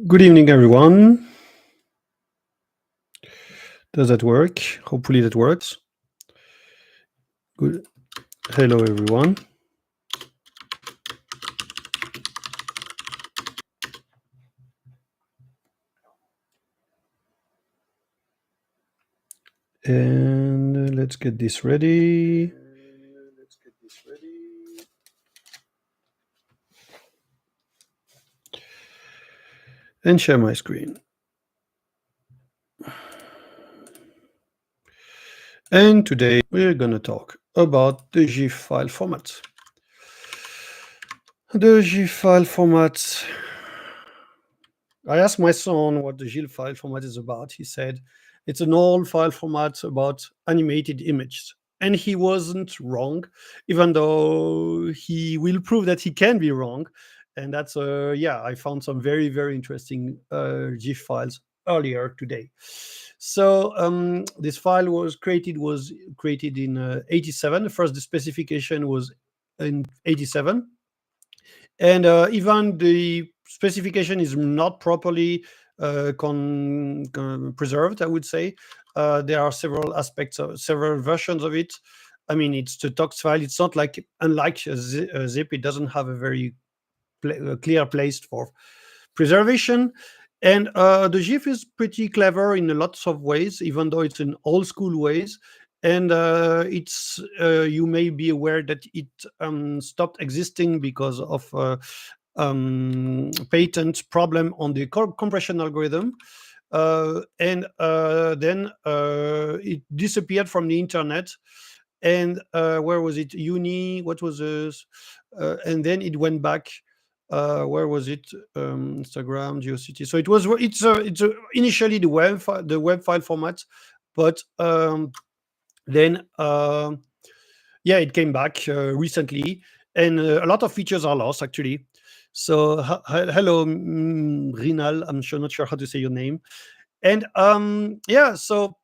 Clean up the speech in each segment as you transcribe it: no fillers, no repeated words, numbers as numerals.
Good evening, everyone. Does that work? Hopefully that works. Good. Hello, everyone. And let's get this ready. And share my screen. And today we're going to talk about the GIF file format. The GIF file format. I asked my son what the GIF file format is about. He said it's an old file format about animated images. And he wasn't wrong, even though he will prove that he can be wrong. And that's, I found some very, very interesting GIF files earlier today. So this file was created in 87. First, the specification was in 87. And even the specification is not properly preserved, I would say. There are several aspects, several versions of it. I mean, it's the text file. It's not like, unlike a zip, it doesn't have a very clear place for preservation. And the GIF is pretty clever in lots of ways, even though it's in old school ways. And it's you may be aware that it stopped existing because of patent problem on the compression algorithm. And then it disappeared from the internet. And where was it? Uni, what was this? And then it went back. Where was it? Instagram, GeoCity. So it's initially the web file format, but then it came back recently, and a lot of features are lost actually. So hello, Rinal. I'm not sure how to say your name. And so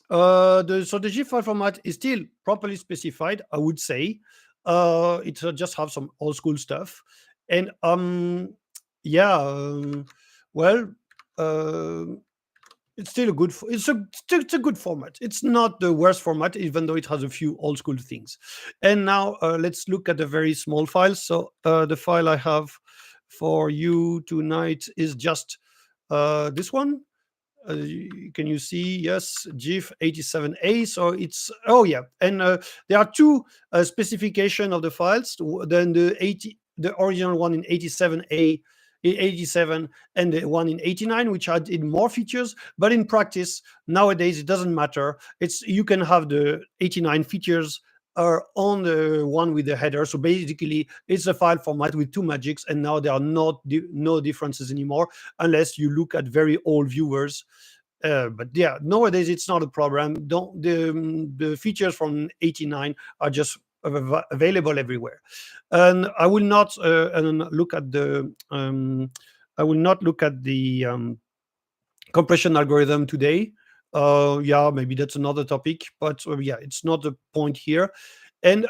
the GIF file format is still properly specified, I would say. It just have some old school stuff, and it's still it's a good format. It's not the worst format, even though it has a few old school things. And now let's look at the very small files. So the file I have for you tonight is just this one. Can you see? Yes, GIF 87A. So it's and there are two specification of the files. Then the original one in 87A, 87, and the one in 89, which added more features. But in practice, nowadays it doesn't matter. You can have the 89 features are on the one with the header. So basically, it's a file format with two magics, and now there are no differences anymore, unless you look at very old viewers. But yeah, nowadays it's not a problem. The features from 89 are just available everywhere. And I will not look at the compression algorithm today. Maybe that's another topic, but it's not the point here. And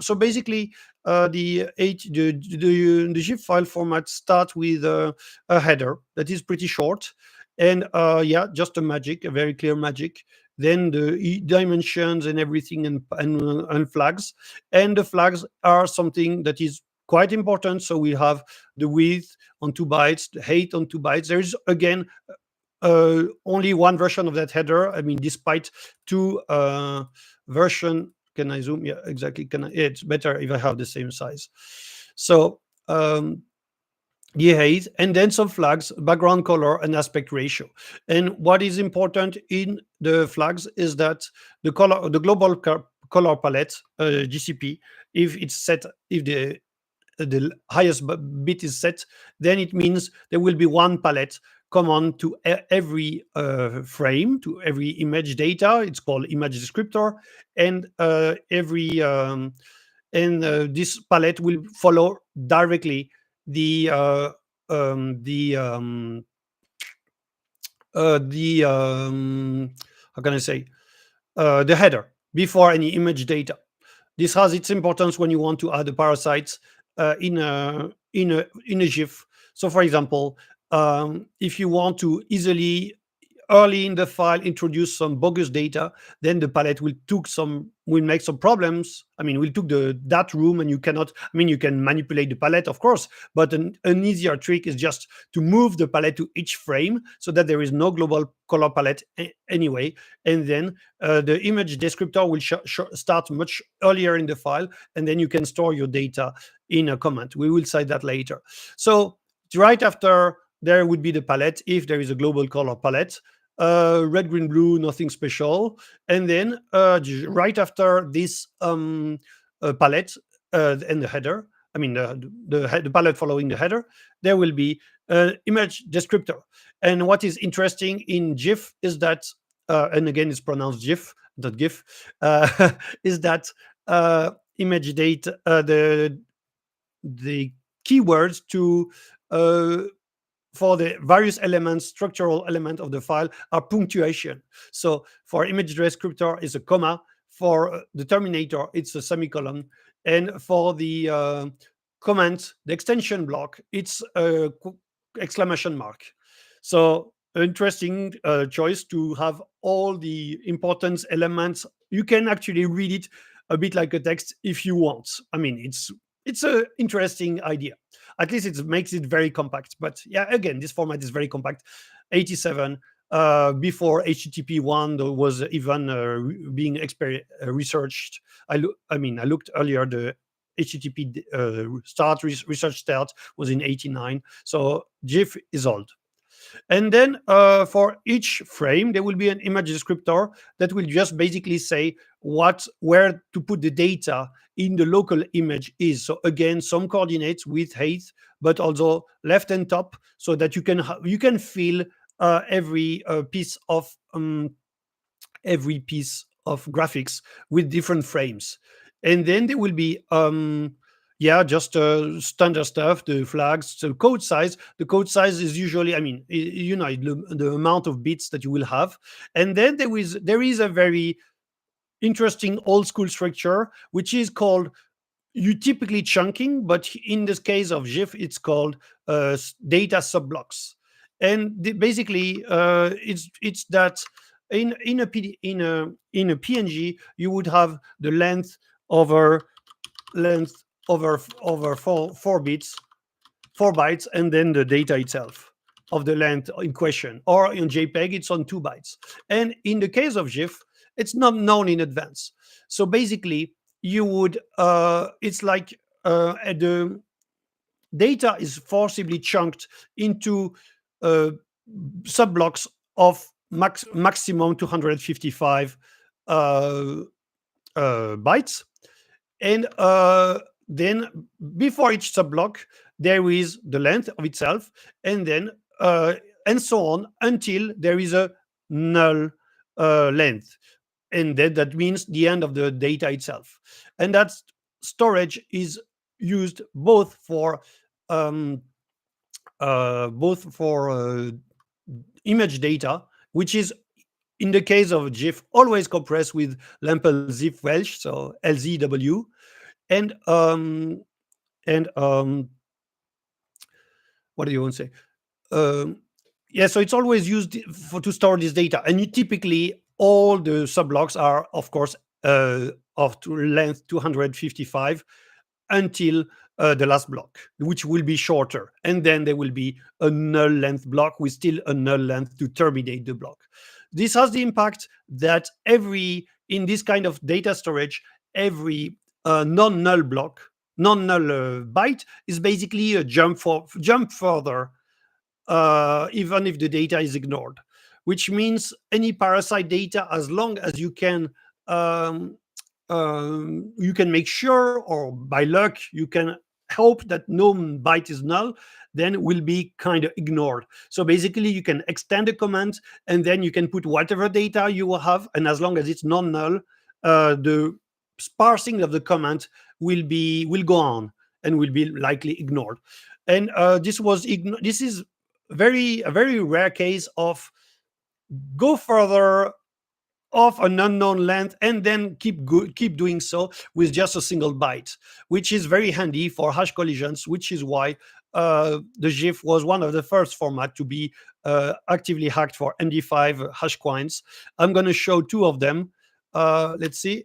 so basically, the GIF file format starts with a header that is pretty short, and just a very clear magic. Then the dimensions and everything, and flags. And the flags are something that is quite important. So we have the width on 2 bytes, the height on 2 bytes. There is again only one version of that header. I mean, despite two version. Can I zoom? Yeah, exactly. It's better if I have the same size. So the height, and then some flags, background color, and aspect ratio. And what is important in the flags is that the global color palette, GCP, if the highest bit is set, then it means there will be one palette common to every frame, to every image data. It's called image descriptor, and this palette will follow directly the how can I say, the header before any image data. This has its importance when you want to add the parasites in a GIF. So, for example, if you want to easily early in the file introduce some bogus data, then the palette will make some problems. I mean, will took that room, and you cannot. I mean, you can manipulate the palette, of course, but an easier trick is just to move the palette to each frame so that there is no global color palette anyway, and then the image descriptor will start much earlier in the file, and then you can store your data in a comment. We will say that later. So right after there would be the palette if there is a global color palette. Red, green, blue, nothing special. And then right after this palette and the header, I mean the palette following the header, there will be image descriptor. And what is interesting in GIF is that, and again it's pronounced GIF, not GIF, is that image data, the keywords to for the various elements, structural element of the file, are punctuation. So for image descriptor is a comma, for the terminator it's a semicolon, and for the comment, the extension block, it's a exclamation mark. So interesting choice to have all the important elements. You can actually read it a bit like a text if you want. I mean, it's a interesting idea. At least it makes it very compact. But yeah, again, this format is very compact. 87 before HTTP1 was even being researched. I looked earlier. The HTTP research start was in 89. So GIF is old. And then for each frame, there will be an image descriptor that will just basically say where to put the data in the local image is. So again, some coordinates with height, but also left and top, so that you can fill every piece of graphics with different frames. And then there will be just standard stuff, the flags, the code size. The code size is usually, I mean, the amount of bits that you will have. And then there is a very interesting old school structure, which is called typically chunking, but in this case of GIF, it's called data subblocks. And basically, it's that in a PNG, you would have the length over four bytes, and then the data itself of the length in question. Or in JPEG, it's on 2 bytes. And in the case of GIF, it's not known in advance. So basically, you would it's like the data is forcibly chunked into subblocks of maximum 255 bytes. And then before each subblock, there is the length of itself, and then and so on until there is a null length. And then that means the end of the data itself. And that storage is used both for image data, which is in the case of GIF always compressed with Lempel zip Welsh, so LZW, and what do you want to say? So it's always used to store this data, and typically all the subblocks are, of course, of length 255 until the last block, which will be shorter, and then there will be a null length block with still a null length to terminate the block. This has the impact that in this kind of data storage, every non-null block, non-null byte is basically a jump further, even if the data is ignored, which means any parasite data, as long as you can make sure, or by luck you can hope that no byte is null, then will be kind of ignored. So basically you can extend the command, and then you can put whatever data you will have, and as long as it's non-null, the parsing of the command will go on and will be likely ignored. And this is a very rare case of go further of an unknown length and then keep doing so with just a single byte, which is very handy for hash collisions, which is why the GIF was one of the first format to be actively hacked for MD5 hashquines. I'm going to show two of them. Let's see.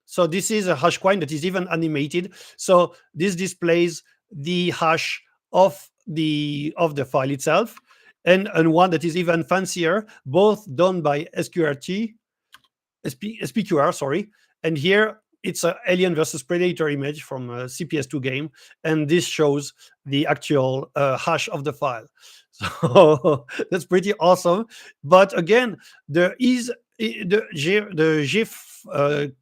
So this is a hashquine that is even animated. So this displays the hash of the file itself, and one that is even fancier, both done by SPQR, sorry. And here it's an Alien versus Predator image from a CPS2 game, and this shows the actual hash of the file. So that's pretty awesome. But again, there is the GIF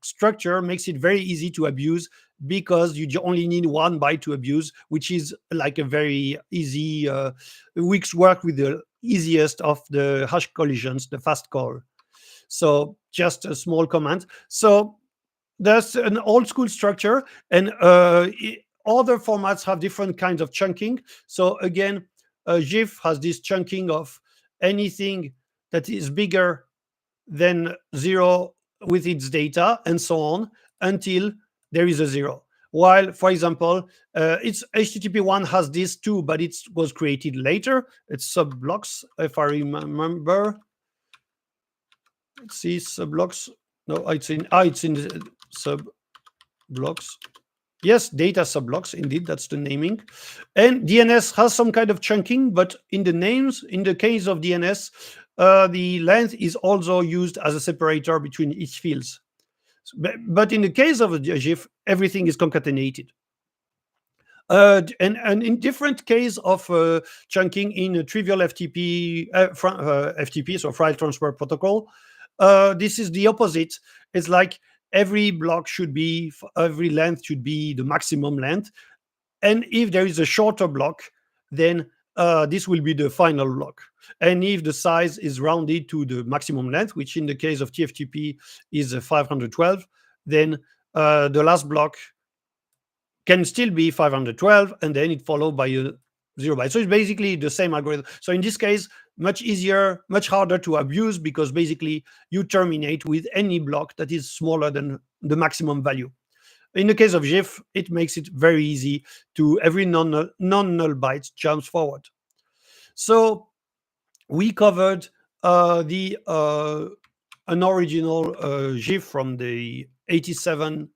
structure makes it very easy to abuse, because you only need one byte to abuse, which is like a very easy weeks work with the easiest of the hash collisions, the fast call. So just a small comment. So there's an old school structure, and other formats have different kinds of chunking. So again, GIF has this chunking of anything that is bigger than 0 with its data, and so on, until there is a 0. While, for example, it's HTTP1 has this too, but it was created later. It's sub blocks, if I remember. Let's see, sub blocks. No, it's in the sub blocks. Yes, data sub blocks. Indeed, that's the naming. And DNS has some kind of chunking, but in the names, in the case of DNS, the length is also used as a separator between each fields. But in the case of a GIF, everything is concatenated. And in different case of chunking in a trivial FTP, FTP, so file transfer protocol, this is the opposite. It's like every block should be, every length should be the maximum length. And if there is a shorter block, then this will be the final block. And if the size is rounded to the maximum length, which in the case of TFTP is 512, then the last block can still be 512, and then it followed by a 0 byte. So it's basically the same algorithm. So in this case, much easier, much harder to abuse, because basically you terminate with any block that is smaller than the maximum value. In the case of GIF, it makes it very easy to every non-null byte jumps forward. So we covered an original GIF from the 87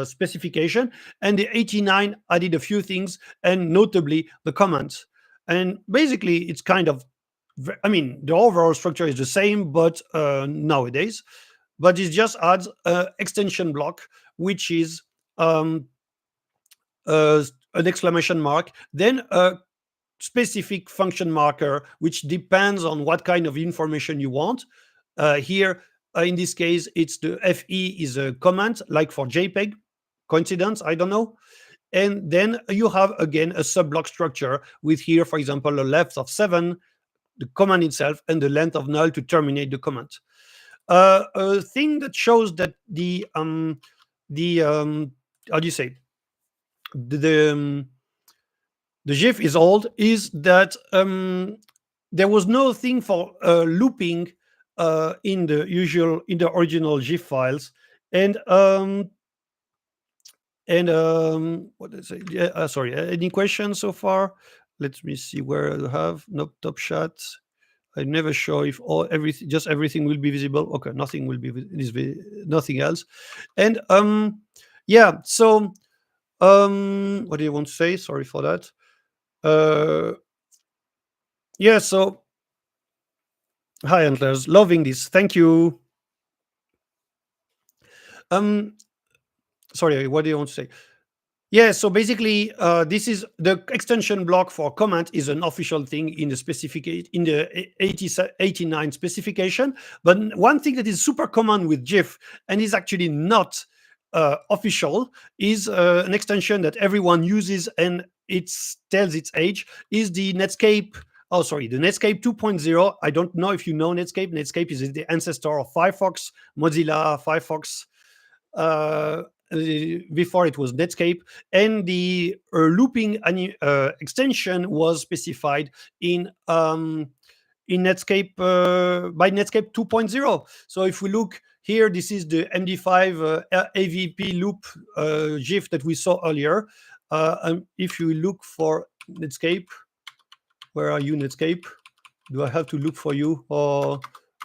specification, and the 89 added a few things, and notably the comments. And basically, it's kind of, I mean, the overall structure is the same, but nowadays, but it just adds an extension block, which is an exclamation mark, then a specific function marker, which depends on what kind of information you want. Here, in this case, it's the FE is a comment, like for JPEG. Coincidence? I don't know. And then you have, again, a sub-block structure with here, for example, a length of 7, the command itself, and the length of null to terminate the comment. A thing that shows that the how do you say, the GIF is old is that there was no thing for looping in the original GIF files, and what did I say? Yeah, sorry. Any questions so far? Let me see where I have. Nope, top chat. I'm never sure if everything will be visible. Okay, nothing will be nothing else. And yeah. So what do you want to say? Sorry for that. Yeah. So hi, Antlers. Loving this. Thank you. Sorry. What do you want to say? Yeah, so basically, this is the extension block for comment is an official thing in the in the 89 specification. But one thing that is super common with GIF and is actually not official is an extension that everyone uses, and it tells its age, is the NETSCAPE. Oh, sorry, the NETSCAPE 2.0. I don't know if you know NETSCAPE. NETSCAPE is the ancestor of Firefox, Mozilla Firefox. Before it was Netscape, and the looping extension was specified in Netscape by Netscape 2.0. So if we look here, this is the MD5 AVP loop GIF that we saw earlier. If you look for Netscape. Where are you, Netscape? Do I have to look for you, or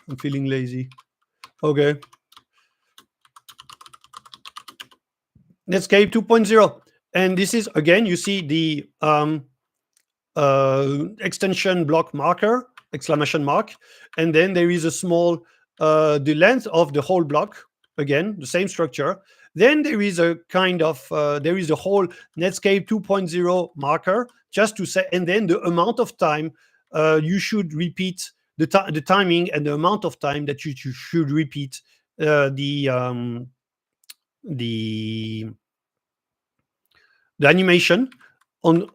I'm feeling lazy? Okay. Netscape 2.0. And this is, again, you see the extension block marker, exclamation mark. And then there is a small, the length of the whole block, again, the same structure. Then there is a kind of, there is a whole Netscape 2.0 marker, just to say, and then the amount of time you should repeat, the timing and the amount of time that you should repeat the animation on.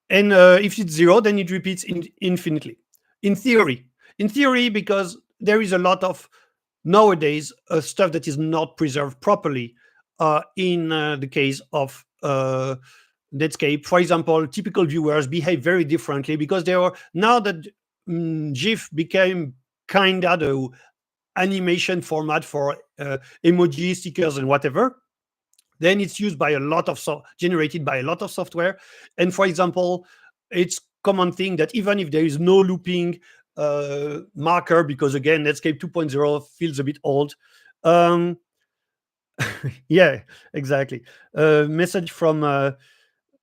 And if it's 0, then it repeats infinitely. In theory, because there is a lot of nowadays stuff that is not preserved properly in the case of Netscape. For example, typical viewers behave very differently because they are, now that GIF became kind of the animation format for emoji, stickers, and whatever. Then it's used by a lot of generated by a lot of software. And for example, it's common thing that even if there is no looping marker, because again, Netscape 2.0 feels a bit old. Yeah, exactly. Message from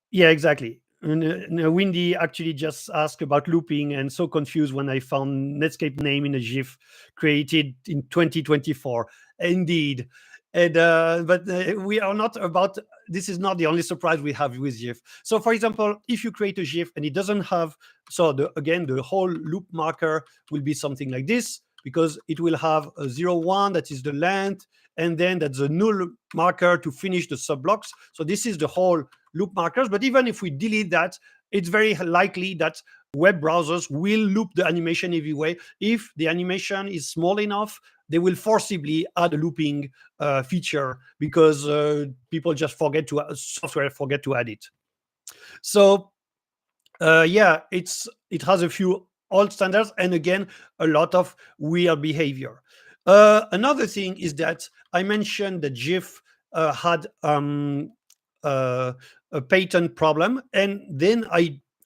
yeah, exactly. Windy actually just asked about looping, and so confused when I found Netscape name in a GIF created in 2024. Indeed. And but we are not about, this is not the only surprise we have with GIF. So for example, if you create a GIF and it doesn't have, so again, the whole loop marker will be something like this, because it will have a 0, 1, that is the length, and then that's a null marker to finish the sub blocks. So this is the whole loop markers. But even if we delete that, it's very likely that web browsers will loop the animation anyway. If the animation is small enough, they will forcibly add a looping feature, because people just forget to, software forget to add it. So yeah, it has a few old standards, and again, a lot of weird behavior. Another thing is that I mentioned that GIF had a patent problem, and then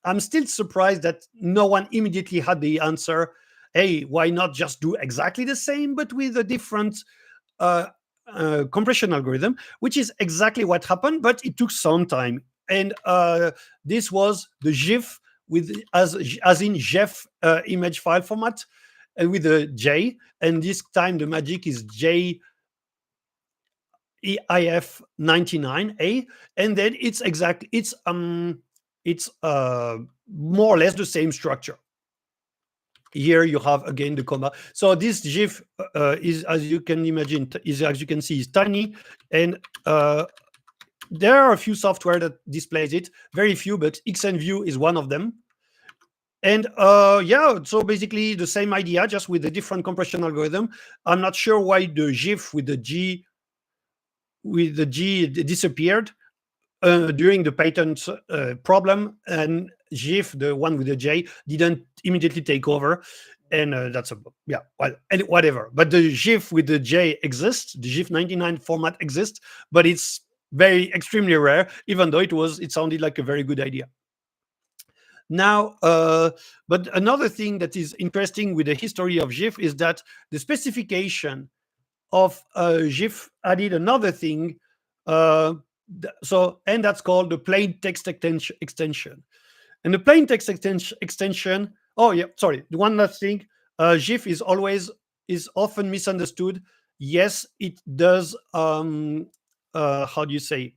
I'm still surprised that no one immediately had the answer. Hey, why not just do exactly the same but with a different uh, compression algorithm, which is exactly what happened, but it took some time. And this was the GIF with, as in GIF image file format, and with a J. And this time the magic is J EIF 99A, and then it's more or less the same structure. Here you have again the comma. So this GIF is, as you can imagine, as you can see, is tiny, and there are a few software that displays it, very few, but XNView is one of them. And yeah, so basically the same idea, just with a different compression algorithm. I'm not sure why the GIF with the G disappeared during the patent problem, and GIF, the one with the J, didn't immediately take over. And that's a, yeah, well, and whatever. But the GIF with the J exists. The GIF 99 format exists, but it's very extremely rare, even though it sounded like a very good idea. Now, but another thing that is interesting with the history of GIF is that the specification of GIF added another thing. And that's called the plain text extension. And the plain text extension. Oh yeah, sorry. The one last thing. GIF is often misunderstood. Yes, it does. How do you say?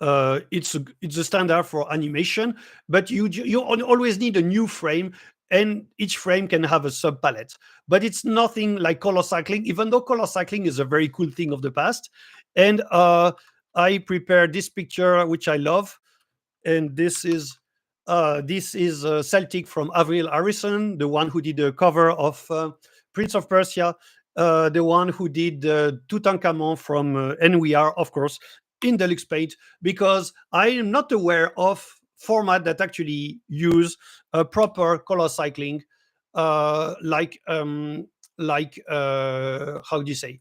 It's a standard for animation, but you always need a new frame, and each frame can have a sub palette. But it's nothing like color cycling, even though color cycling is a very cool thing of the past. And I prepared this picture, which I love, and this is Celtic from Avril Harrison, the one who did the cover of Prince of Persia, the one who did Tutankhamun from, and we are, of course, in Deluxe Paint, because I am not aware of format that actually use proper color cycling, like how do you say,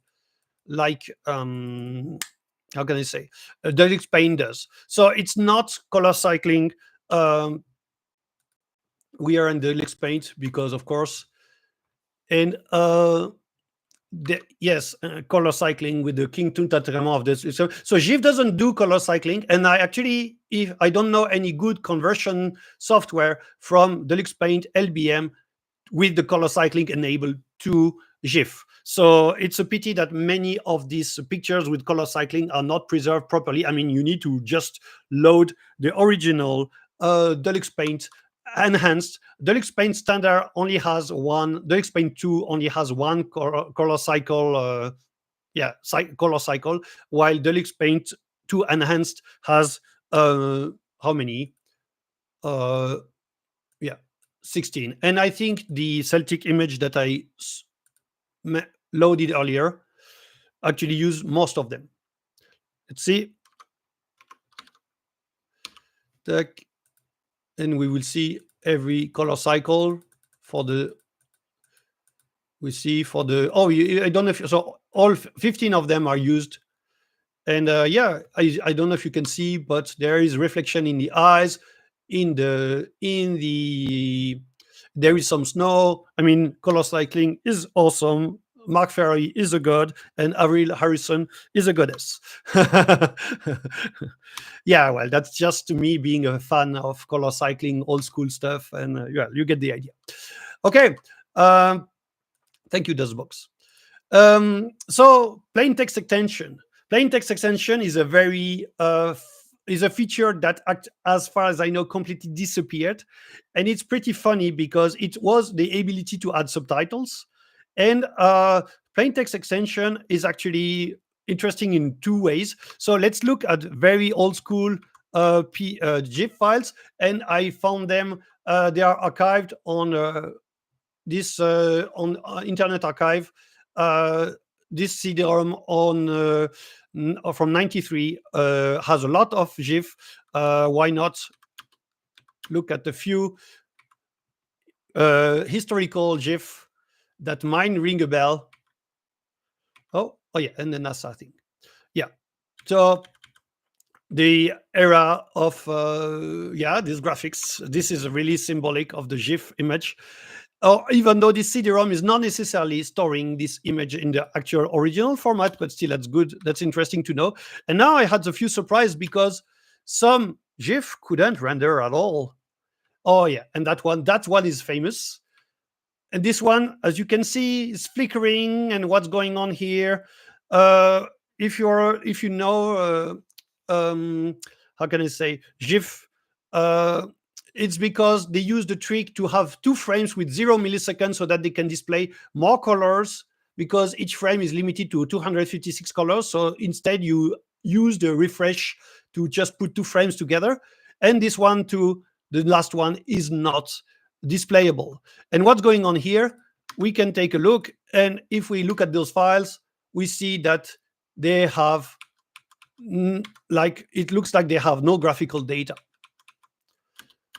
like how can I say, Deluxe Paint does. So it's not color cycling we are in the Lex Paint because, of course, and yes, color cycling with the King Tutankhamun of this. So GIF doesn't do color cycling, and I actually, if I don't know any good conversion software from Deluxe Paint LBM with the color cycling enabled to GIF. So it's a pity that many of these pictures with color cycling are not preserved properly. I mean, you need to just load the original Deluxe Paint enhanced. Deluxe Paint standard only has one. Deluxe Paint 2 only has one color cycle. Color cycle, while Deluxe Paint 2 enhanced has how many? Uh, yeah, 16. And I think the Celtic image that I loaded earlier actually use most of them. Let's see. And we will see every color cycle for the, we see for the, I don't know if, so all 15 of them are used. And I don't know if you can see, but there is reflection in the eyes, there is some snow. I mean, color cycling is awesome. Mark Ferry is a god, and Avril Harrison is a goddess. Yeah, well, that's just me being a fan of color cycling, old school stuff, and you get the idea. Okay, thank you, Dustbox. So plain text extension. Plain text extension is a very is a feature that, as far as I know, completely disappeared, and it's pretty funny because it was the ability to add subtitles, and plain text extension is actually interesting in two ways. So let's look at very old school GIF files, and I found them. They are archived on this on Internet Archive. This CD-ROM on from '93 has a lot of GIF. Why not look at a few historical GIF that might ring a bell? Oh yeah, and the NASA thing. Yeah, so the era of these graphics. This is really symbolic of the GIF image. Even though this CD-ROM is not necessarily storing this image in the actual original format, but still that's good. That's interesting to know. And now I had a few surprises because some GIF couldn't render at all. Oh yeah, and that one is famous. And this one, as you can see, is flickering. And what's going on here? If you know, how can I say, GIF, it's because they use the trick to have two frames with 0 milliseconds so that they can display more colors, because each frame is limited to 256 colors. So instead you use the refresh to just put two frames together. And this one too, the last one, is not displayable. And what's going on here? We can take a look, and if we look at those files, we see that they have it looks like they have no graphical data.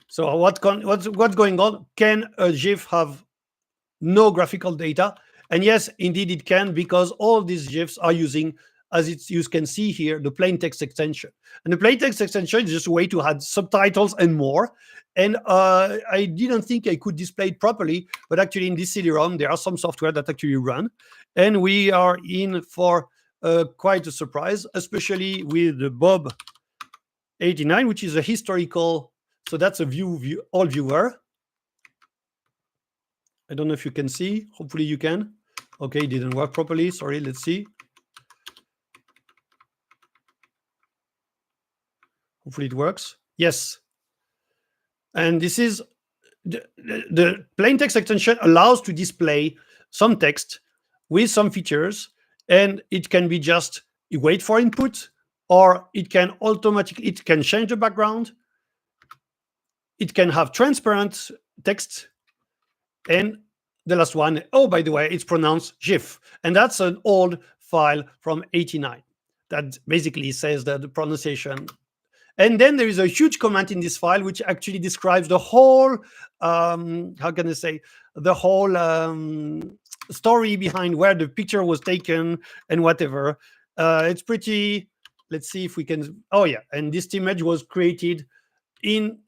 So what's going on? Can a GIF have no graphical data? And yes, indeed it can, because all these GIFs are using, as you can see here, the plain text extension. And the plain text extension is just a way to add subtitles and more. And I didn't think I could display it properly, but actually in this CD-ROM, there are some software that actually run. And we are in for quite a surprise, especially with the Bob 89, which is a historical. So that's a all viewer. I don't know if you can see. Hopefully you can. Okay, it didn't work properly. Sorry, let's see. Hopefully it works. Yes. And this is the plain text extension allows to display some text with some features, and it can be just wait for input, or it can change the background. It can have transparent text. And the last one, oh, by the way, it's pronounced GIF. And that's an old file from '89 that basically says that the pronunciation. And then there is a huge comment in this file which actually describes the whole, how can I say, the whole story behind where the picture was taken and whatever. It's pretty, let's see if we can, oh yeah, and this image was created in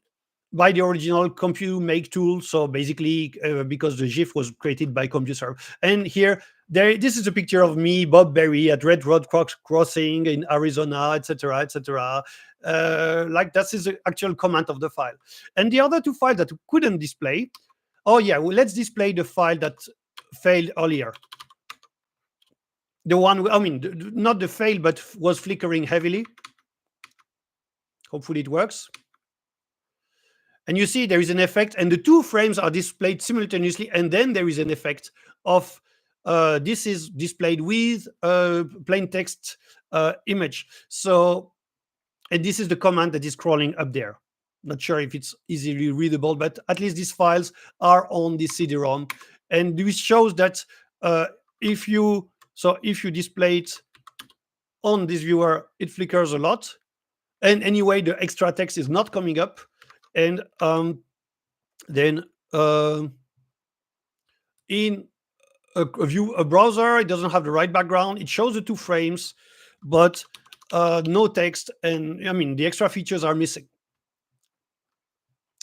by the original compute make tool. So basically, because the GIF was created by computer. And here, this is a picture of me, Bob Berry, at Red Road Crossing in Arizona, etc., etc. Like that is the actual comment of the file. And the other two files that we couldn't display. Oh yeah, well, let's display the file that failed earlier. The one, I mean, not the fail, but was flickering heavily. Hopefully it works. And you see there is an effect, and the two frames are displayed simultaneously, and then there is an effect of this is displayed with plain text image. So, and this is the command that is crawling up there. Not sure if it's easily readable, but at least these files are on the CD-ROM, and this shows that if you display it on this viewer, it flickers a lot, and anyway the extra text is not coming up. And then in a browser, it doesn't have the right background. It shows the two frames, but no text, and I mean the extra features are missing.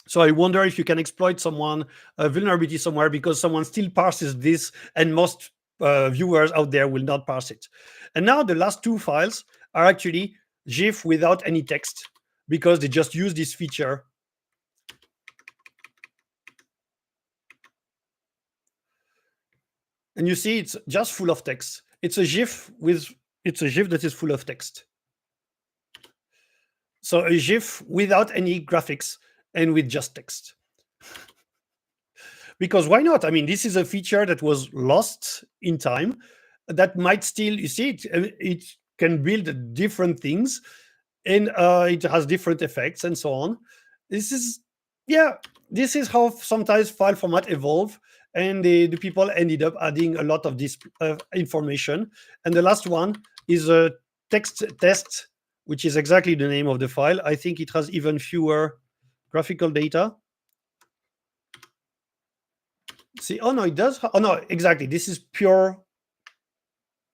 So I wonder if you can exploit someone a vulnerability somewhere, because someone still parses this, and most viewers out there will not parse it. And now the last two files are actually GIF without any text, because they just use this feature. And you see it's just full of text. It's a GIF that is full of text. So a GIF without any graphics and with just text. Because why not? I mean, this is a feature that was lost in time that might still, you see, it can build different things, and it has different effects and so on. This is how sometimes file format evolve, and the people ended up adding a lot of this information. And the last one is a text test, which is exactly the name of the file. I think it has even fewer graphical data. See, oh no, it does. Oh no, exactly. This is pure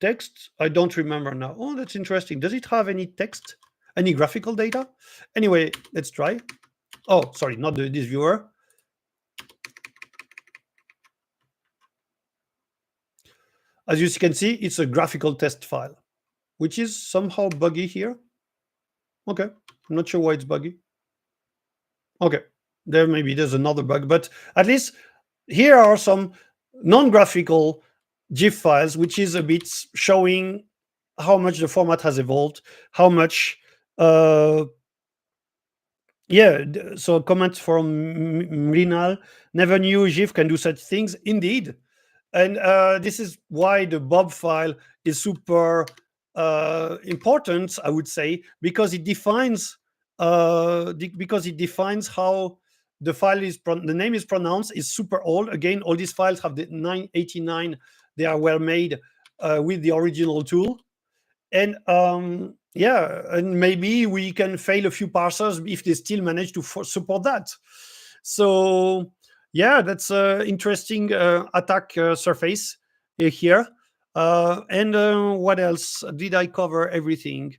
text. I don't remember now. Oh, that's interesting. Does it have any text, any graphical data? Anyway, let's try. Oh, sorry, not this viewer. As you can see, it's a graphical test file, which is somehow buggy here. Okay, I'm not sure why it's buggy. Okay, there's another bug, but at least here are some non-graphical GIF files, which is a bit showing how much the format has evolved, how much. So a comment from Mrinal: never knew GIF can do such things. Indeed. And this is why the Bob file is super important, I would say, because it defines how the file is the name is pronounced. Is super old. Again, all these files have the 989. They are well made with the original tool, and and maybe we can fail a few parsers if they still manage to support that. So yeah, that's an interesting attack surface here. And what else? Did I cover everything?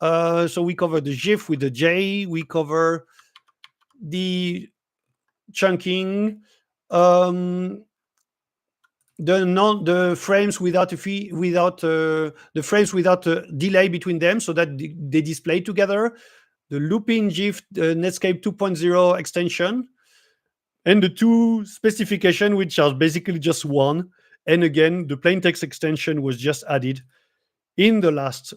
So we covered the GIF with the J. We cover the chunking, the frames without the frames without a delay between them, so that they display together. The looping GIF, the NETSCAPE 2.0 extension, and the two specification, which are basically just one. And again, the plain text extension was just added in the last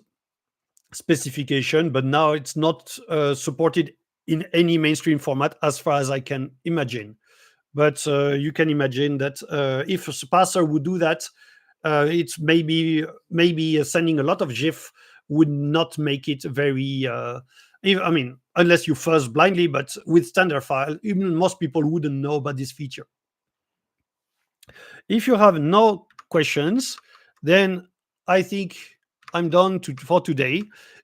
specification, but now it's not supported in any mainstream format as far as I can imagine. But you can imagine that if a parser would do that, it's maybe sending a lot of GIF would not make it very I mean, unless you fuzz blindly, but with standard file, even most people wouldn't know about this feature. If you have no questions, then I think I'm done for today.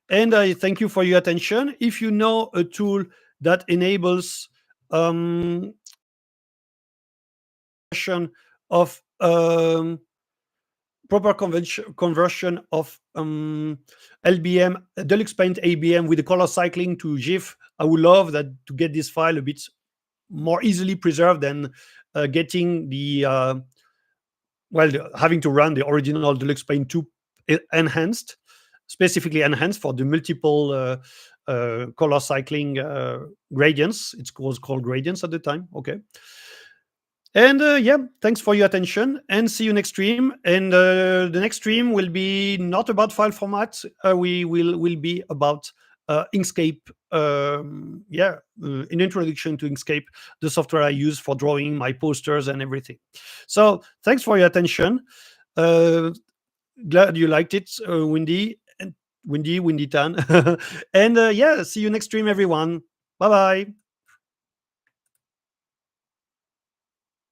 And I thank you for your attention. If you know a tool that enables of proper conversion of LBM, Deluxe Paint ABM with the color cycling to GIF, I would love that to get this file a bit more easily preserved than getting the having to run the original Deluxe Paint 2 enhanced, specifically enhanced for the multiple color cycling gradients. It was called gradients at the time. Okay. And yeah, thanks for your attention, and see you next stream. And the next stream will be not about file format. We will be about Inkscape. An introduction to Inkscape, the software I use for drawing my posters and everything. So thanks for your attention. Glad you liked it, Windy Tan. And yeah, see you next stream, everyone. Bye bye.